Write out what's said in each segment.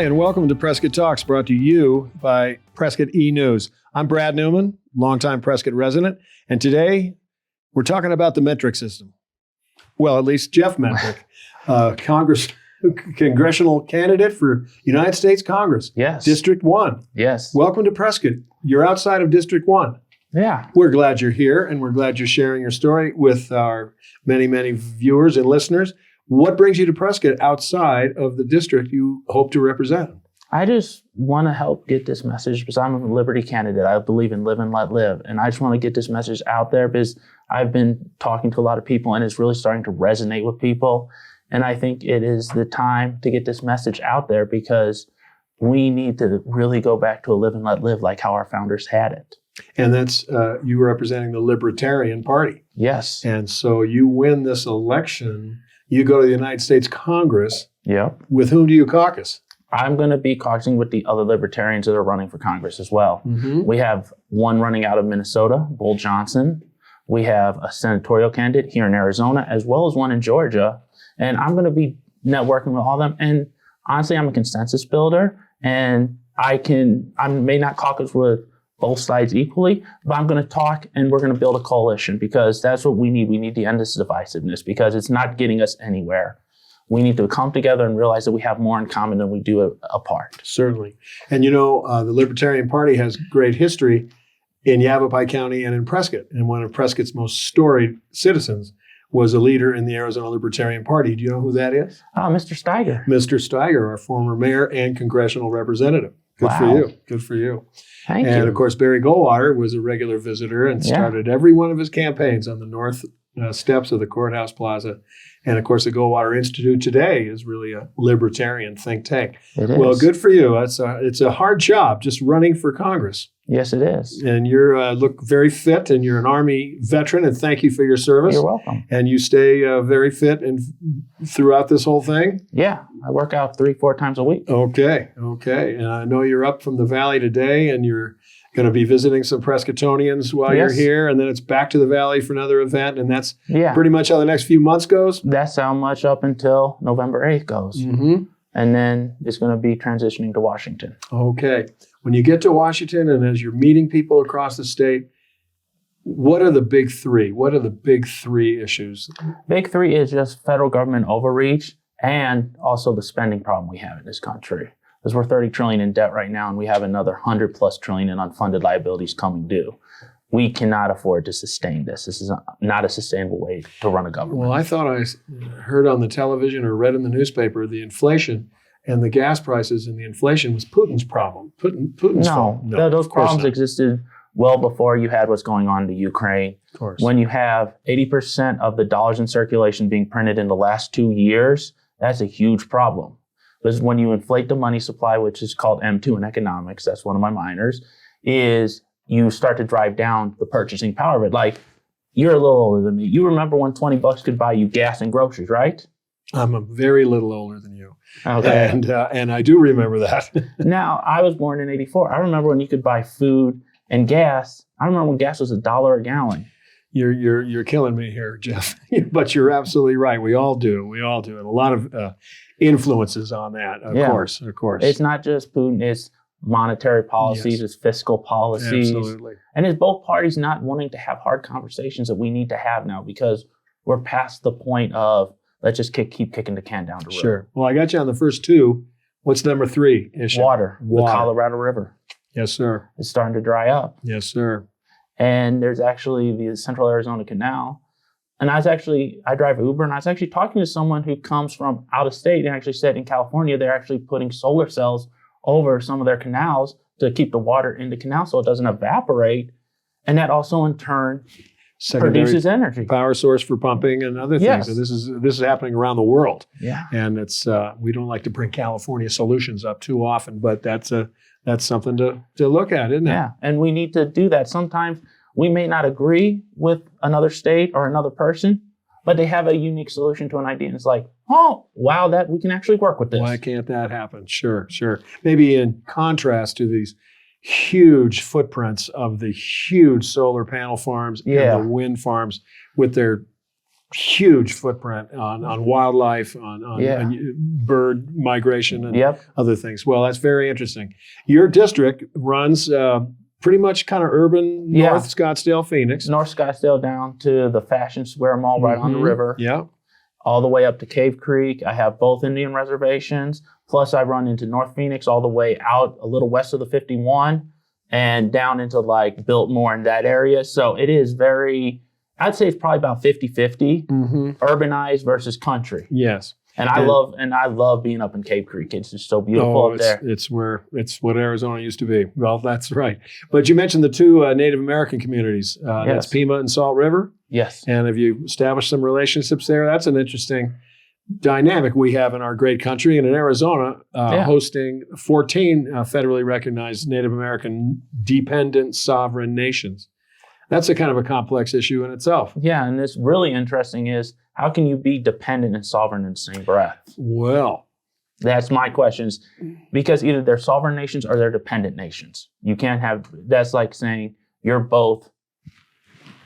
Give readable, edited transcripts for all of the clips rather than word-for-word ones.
and welcome to Prescott Talks, brought to you by Prescott E-News. I'm Brad Newman, longtime Prescott resident, and today we're talking about the metric system. Well, at least Jeff Metrick, congressional candidate for United States Congress. Yes. District 1. Yes. Welcome to Prescott. You're outside of District 1. Yeah. We're glad you're here, and we're glad you're sharing your story with our many, many viewers and listeners. What brings you to Prescott outside of the district you hope to represent? I just want to help get this message because I'm a Liberty candidate. I believe in live and let live. And I just want to get this message out there because I've been talking to a lot of people and it's really starting to resonate with people. And I think it is the time to get this message out there because we need to really go back to a live and let live like how our founders had it. And that's you representing the Libertarian Party. Yes. And so you win this election. You go to the United States Congress. Yep. With whom do you caucus? I'm going to be caucusing with the other libertarians that are running for Congress as well. Mm-hmm. We have one running out of Minnesota, Bull Johnson. We have a senatorial candidate here in Arizona, as well as one in Georgia. And I'm going to be networking with all of them. And honestly, I'm a consensus builder. And I may not caucus with both sides equally, but I'm going to talk and we're going to build a coalition because that's what we need. We need to end this divisiveness because it's not getting us anywhere. We need to come together and realize that we have more in common than we do apart. Certainly. And you know, the Libertarian Party has great history in Yavapai County and in Prescott. And one of Prescott's most storied citizens was a leader in the Arizona Libertarian Party. Do you know who that is? Mr. Steiger. Mr. Steiger, our former mayor and congressional representative. Good for you. Good for you. Thank you. And of course, Barry Goldwater was a regular visitor and started every one of his campaigns on the north steps of the courthouse plaza. And of course, the Goldwater Institute today is really a libertarian think tank. It is. Well, good for you. It's a hard job just running for Congress. Yes, it is. And you look very fit, and you're an Army veteran, and thank you for your service. You're welcome. And you stay very fit and throughout this whole thing? Yeah, I work out 3-4 times a week. Okay. And I know you're up from the Valley today, and you're going to be visiting some Prescottonians while you're here, and then it's back to the Valley for another event, and that's pretty much how the next few months goes? That's how much up until November 8th goes. Mm-hmm. And then it's going to be transitioning to Washington. Okay. When you get to Washington and as you're meeting people across the state, what are the big three? What are the big three issues? Big three is just federal government overreach and also the spending problem we have in this country. Because we're $30 trillion in debt right now and we have another $100+ trillion in unfunded liabilities coming due. We cannot afford to sustain this. This is not a sustainable way to run a government. Well, I thought I heard on the television or read in the newspaper the inflation and the gas prices and the inflation was Putin's problem. Putin's fault. No, those problems existed well before you had what's going on in the Ukraine. Of course. When you have 80% of the dollars in circulation being printed in the last 2 years, that's a huge problem. Because when you inflate the money supply, which is called M2 in economics, that's one of my minors, is you start to drive down the purchasing power of it. Like, you're a little older than me. You remember when $20 could buy you gas and groceries, right? I'm a very little older than you. Okay. And I do remember that. Now, I was born in 84. I remember when you could buy food and gas. I remember when gas was $1 a gallon. You're killing me here, Jeff. But you're absolutely right. We all do. And a lot of influences on that, of course. It's not just Putin. It's monetary policies, it's fiscal policies. Absolutely. And it's both parties not wanting to have hard conversations that we need to have now because we're past the point of let's just keep kicking the can down the road. Sure. Well, I got you on the first two. What's number 3 issue? Water. The Colorado River. Yes, sir. It's starting to dry up. Yes, sir. And there's actually the Central Arizona Canal. And I drive Uber, and I was actually talking to someone who comes from out of state and actually said in California, they're actually putting solar cells over some of their canals to keep the water in the canal so it doesn't evaporate. And that also in turn produces energy. Power source for pumping and other things. Yes. And this is happening around the world. Yeah. And it's we don't like to bring California solutions up too often, but that's something to look at, isn't it? Yeah. And we need to do that. Sometimes we may not agree with another state or another person, but they have a unique solution to an idea. And it's like, oh, wow, that we can actually work with this. Why can't that happen? Sure. Maybe in contrast to these huge footprints of the huge solar panel farms and the wind farms with their huge footprint on wildlife, on bird migration and other things. Well, that's very interesting. Your district runs pretty much kind of urban North Scottsdale, Phoenix. North Scottsdale down to the Fashion Square Mall right on the river. Yeah. All the way up to Cave Creek. I have both Indian reservations. Plus I run into North Phoenix all the way out a little west of the 51 and down into like Biltmore in that area. So it is very, I'd say it's probably about 50-50 urbanized versus country. Yes. And I love being up in Cave Creek. It's just so beautiful up there. It's what Arizona used to be. Well, that's right. But you mentioned the two Native American communities. That's Pima and Salt River. Yes. And have you established some relationships there? That's an interesting dynamic we have in our great country and in Arizona, hosting 14 federally recognized Native American dependent sovereign nations. That's a kind of a complex issue in itself. Yeah, and it's really interesting is how can you be dependent and sovereign in the same breath? Well, that's my questions, because either they're sovereign nations or they're dependent nations. You can't have, that's like saying you're both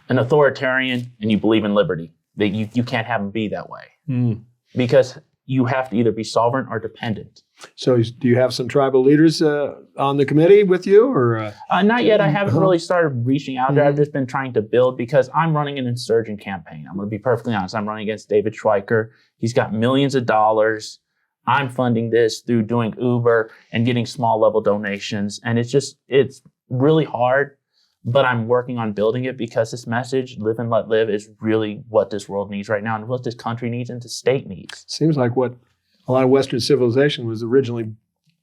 an authoritarian and you believe in liberty. That you can't have them be that way. Because you have to either be sovereign or dependent. So do you have some tribal leaders on the committee with you? Or not yet. I haven't really started reaching out there. I've just been trying to build because I'm running an insurgent campaign. I'm going to be perfectly honest. I'm running against David Schweiker. He's got millions of dollars. I'm funding this through doing Uber and getting small level donations. And it's really hard, but I'm working on building it because this message, live and let live, is really what this world needs right now and what this country needs and the state needs. Seems like what a lot of Western civilization was originally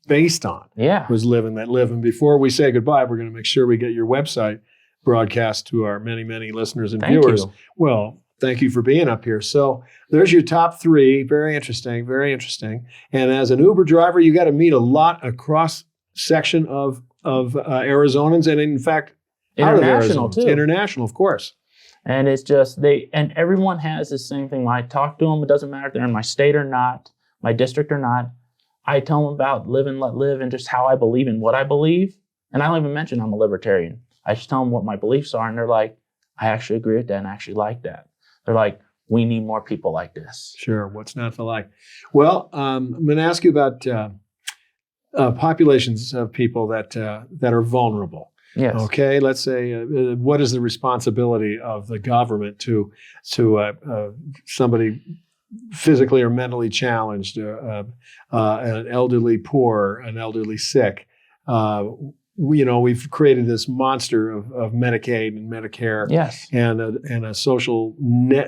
based on. Was live and let live. And before we say goodbye, we're going to make sure we get your website broadcast to our many, many listeners and viewers. Well, thank you for being up here. So there's your top three. Very interesting, very interesting. And as an Uber driver, you got to meet a lot across section of Arizonans, and in fact, international too. International, of course. And it's just and everyone has the same thing. When I talk to them, it doesn't matter if they're in my state or not, my district or not. I tell them about live and let live and just how I believe in what I believe. And I don't even mention I'm a libertarian. I just tell them what my beliefs are, and they're like, I actually agree with that and I actually like that. They're like, we need more people like this. Sure. What's not to like? Well, I'm going to ask you about populations of people that are vulnerable. Yes. Okay. Let's say, what is the responsibility of the government to somebody physically or mentally challenged, an elderly poor, an elderly sick? We've created this monster of Medicaid and Medicare, and a social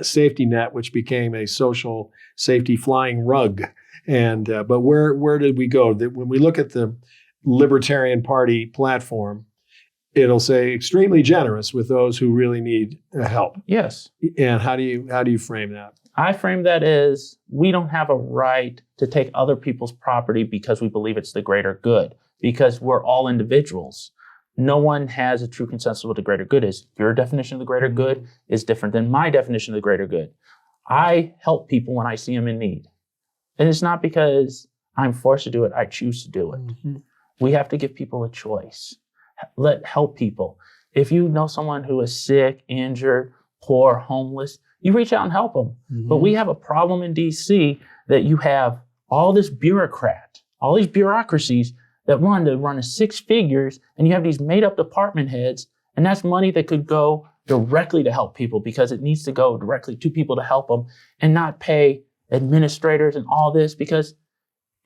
safety net, which became a social safety flying rug. And but where did we go? When we look at the Libertarian Party platform, it'll say extremely generous with those who really need help. Yes. And how do you frame that? I frame that as we don't have a right to take other people's property because we believe it's the greater good, because we're all individuals. No one has a true consensus of what the greater good is. Your definition of the greater good is different than my definition of the greater good. I help people when I see them in need. And it's not because I'm forced to do it. I choose to do it. Mm-hmm. We have to give people a choice. Help people. If you know someone who is sick, injured, poor, homeless, you reach out and help them. Mm-hmm. But we have a problem in DC that you have all this bureaucrat, all these bureaucracies that want to run 6 figures, and you have these made up department heads, and that's money that could go directly to help people because it needs to go directly to people to help them and not pay administrators and all this, because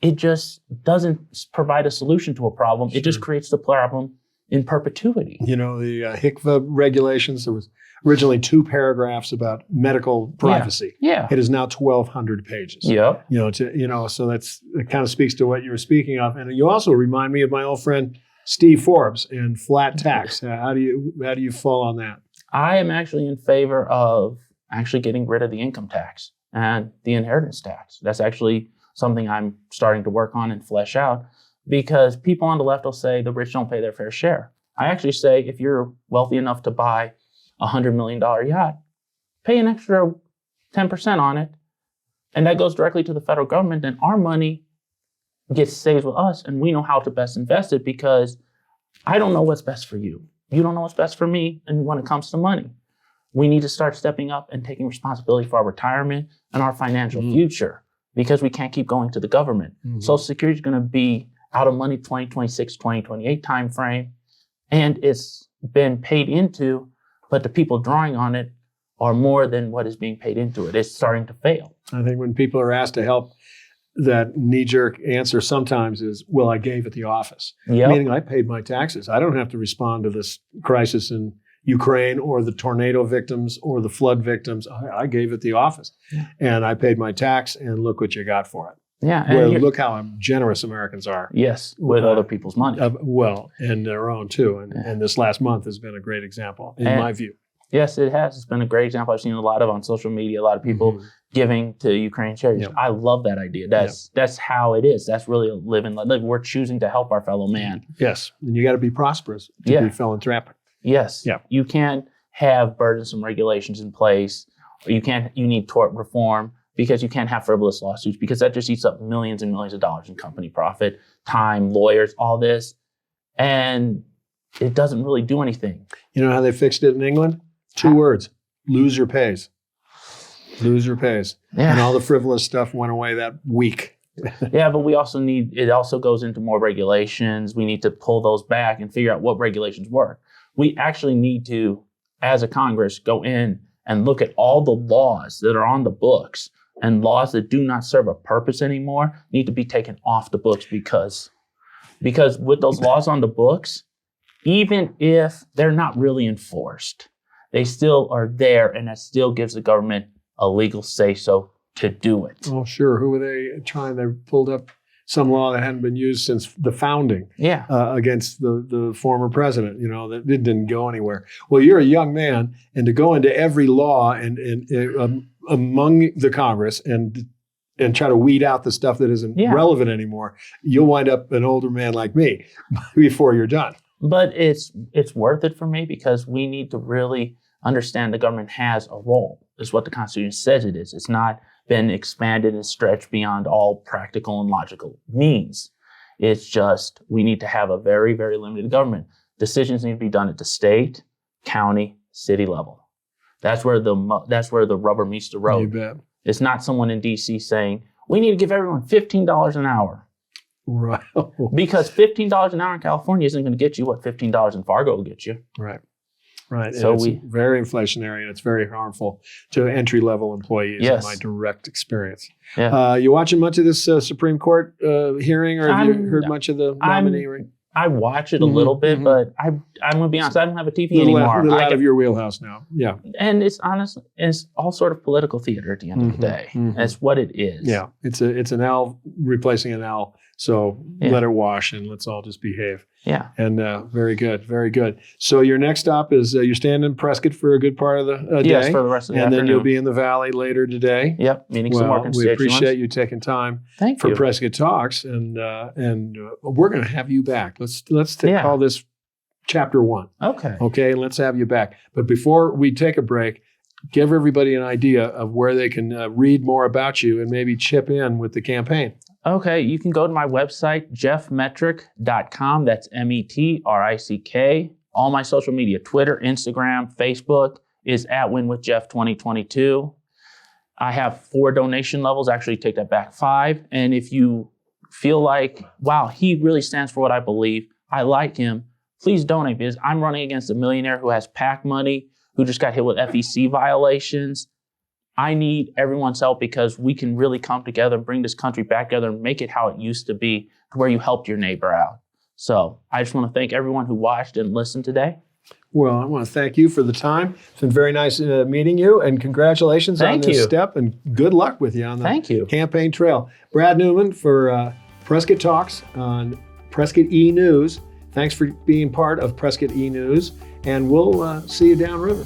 it just doesn't provide a solution to a problem. Sure. It just creates the problem in perpetuity. The HCFA regulations, there was originally 2 paragraphs about medical privacy. Yeah. It is now 1,200 pages. Yeah. So it kind of speaks to what you were speaking of. And you also remind me of my old friend Steve Forbes and flat tax. How do you fall on that? I am actually in favor of actually getting rid of the income tax and the inheritance tax. That's actually something I'm starting to work on and flesh out, because people on the left will say the rich don't pay their fair share. I actually say if you're wealthy enough to buy a $100 million yacht, pay an extra 10% on it, and that goes directly to the federal government, and our money stays with us, and we know how to best invest it, because I don't know what's best for you. You don't know what's best for me, and when it comes to money. we need to start stepping up and taking responsibility for our retirement and our financial future, because we can't keep going to the government. Social Security is going to be out of money 2026, 2028 timeframe, and it's been paid into, but the people drawing on it are more than what is being paid into it. It's starting to fail. I think when people are asked to help, that knee-jerk answer sometimes is, well, I gave at the office. Yep. Meaning I paid my taxes. I don't have to respond to this crisis in Ukraine or the tornado victims or the flood victims. I gave at the office. And I paid my tax, and look what you got for it. Yeah. Well, look how generous Americans are. Yes, with other people's money. Well, and their own too. And this last month has been a great example, in my view. Yes, it has. It's been a great example. I've seen a lot of on social media, a lot of people giving to Ukraine charities. Yep. I love that idea. That's how it is. That's really a living. We're choosing to help our fellow man. Yes, and you got to be prosperous to be philanthropic. Yes. Yeah. You can't have burdensome regulations in place. You need tort reform, because you can't have frivolous lawsuits, because that just eats up millions and millions of dollars in company profit, time, lawyers, all this, and it doesn't really do anything. You know how they fixed it in England? 2 words: loser pays. Loser pays. Yeah. And all the frivolous stuff went away that week. Yeah, but we also it also goes into more regulations. We need to pull those back and figure out what regulations work. We actually need to, as a Congress, go in and look at all the laws that are on the books, and laws that do not serve a purpose anymore need to be taken off the books, because with those laws on the books, even if they're not really enforced, they still are there, and that still gives the government a legal say-so to do it. Oh, sure. Who were they trying? They pulled up some law that hadn't been used since the founding against the former president, that it didn't go anywhere. Well, you're a young man, and to go into every law and among the Congress and try to weed out the stuff that isn't relevant anymore, you'll wind up an older man like me before you're done. But it's worth it for me, because we need to really understand the government has a role. Is what the Constitution says it is. It's not been expanded and stretched beyond all practical and logical means. It's just we need to have a very, very limited government. Decisions need to be done at the state, county, city level. That's where the rubber meets the road. You bet. It's not someone in D.C. saying, we need to give everyone $15 an hour. Right. Because $15 an hour in California isn't going to get you what $15 in Fargo will get you. Right. Right. So it's very inflationary, and it's very harmful to entry-level employees in my direct experience. Yeah. You watching much of this Supreme Court hearing, or have you heard much of the nominee hearing? I watch it a little bit, but I'm going to be honest, I don't have a TV anymore. A little out of your wheelhouse now. Yeah. And it's all sort of political theater at the end of the day. That's what it is. Yeah. It's an L replacing an L. So let it wash, and let's all just behave. Yeah. And very good. Very good. So your next stop is you're staying in Prescott for a good part of the day. Yes, for the rest of the afternoon. And then you'll be in the Valley later today. Yep. Meeting some more constituents. We appreciate you taking time for Prescott Talks, and we're going to have you back. Let's call this Chapter 1. Okay. Okay. Let's have you back. But before we take a break, give everybody an idea of where they can read more about you and maybe chip in with the campaign. Okay, you can go to my website, jeffmetrick.com. That's METRICK. All my social media, Twitter, Instagram, Facebook, is at WinWithJeff2022. I have 4 donation levels. Actually, take that back, 5. And if you feel like, wow, he really stands for what I believe, I like him, please donate, because I'm running against a millionaire who has PAC money, who just got hit with FEC violations. I need everyone's help, because we can really come together and bring this country back together and make it how it used to be, to where you helped your neighbor out. So I just want to thank everyone who watched and listened today. Well, I want to thank you for the time. It's been very nice meeting you, and congratulations on this step, and good luck with you on the campaign trail. Brad Newman for Prescott Talks on Prescott E-News. Thanks for being part of Prescott E-News, and we'll see you downriver.